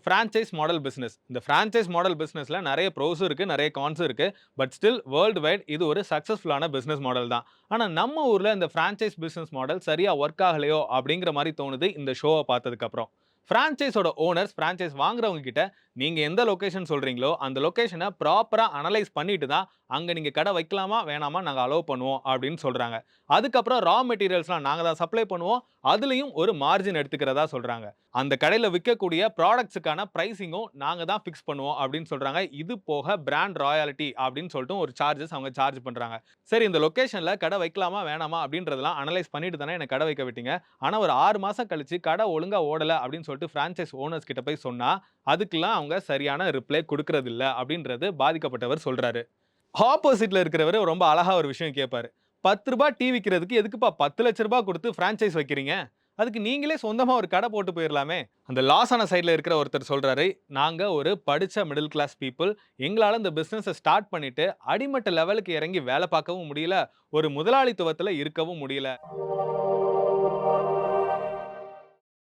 Franchise model business. இந்த franchise model பிசினஸ்ல நெறைய ப்ரோஸும் இருக்கு, நெறைய கான்ஸும் இருக்கு. பட் ஸ்டில் வேர்ல்ட் வைட் இது ஒரு சக்சஸ்ஃபுல்லான பிசினஸ் மாடல் தான். ஆனா நம்ம ஊர்ல இந்த ஃபிரான்சைஸ் பிசினஸ் மாடல் சரியா வொர்க் ஆகலையோ அப்படிங்கிற மாரி தோணுது இந்த ஷோவ பார்த்ததுக்கு அப்புறம். ஃபிரான்சைஸோட ஓனர்ஸ் ஃபிரான்சைஸ் வாங்குறவங்க கிட்ட நீங்க எந்த லொகேஷன் சொல்றீங்களோ அந்த லொகேஷன ப்ராப்பரா அனலைஸ் பண்ணிட்டு தான் அங்க நீங்க கடை வைக்கலாமா, வேணாமா நாங்க அலோவ் பண்ணுவோம் அப்படின்னு சொல்றாங்க. அதுக்கப்புறம் ரா மெட்டீரியல்ஸ்லாம் நாங்க தான் சப்ளை பண்ணுவோம். அதுலயும் ஒரு மார்ஜின் எடுத்துக்கிறதா சொல்றாங்க. அந்த கடையில விக்கக்கூடிய ப்ராடக்ட்ஸுக்கான பிரைசிங்கும் நாங்க தான் ஃபிக்ஸ் பண்ணுவோம் அப்படின்னு சொல்றாங்க. இது போக பிராண்ட் ராயல்டி அப்படின்னு சொல்லிட்டு ஒரு சார்ஜஸ் அவங்க சார்ஜ் பண்றாங்க. சரி இந்த லொகேஷன்ல கடை வைக்கலாமா, வேணாமா அப்படின்றதெல்லாம் அனலைஸ் பண்ணிட்டு தானே என்ன கடை வைக்க விட்டீங்க. ஆனா ஒரு 6 மாசம் கழிச்சு கடை ஒழுங்கா ஓடல அப்படின்னு சொல்லிட்டு பிரான்சைஸ் ஓனர்ஸ் கிட்ட போய் சொன்னா, அதுக்கெல்லாம் அவங்க சரியான ரிப்ளை குடுக்கறது இல்ல அப்படின்றது பாதிக்கப்பட்டவர் சொல்றாரு. ஆப்போசிட்ல இருக்கிறவரு ரொம்ப அழகா ஒரு விஷயம் கேட்பாரு. ரூ. 10 டீ விக்கிறதுக்கு எதுக்குப்பா ரூ. 10,00,000 குடுத்து பிரான்சைஸ் வைக்கிறீங்க? அதுக்கு நீங்களே சொந்தமா ஒரு கடை போட்டு போயிரலாமே. அந்த லாஸ் ஆன சைட்ல இருக்கிற ஒருத்தர் சொல்றாரு, நாங்க ஒரு படிச்ச மிடில் கிளாஸ் பீப்பிள். எங்களால இந்த பிசினஸ ஸ்டார்ட் பண்ணிட்டு அடிமட்ட லெவலுக்கு இறங்கி வேலை பார்க்கவும் முடியல. ஒரு முதலாளித்துவத்துல இருக்கவும் முடியல.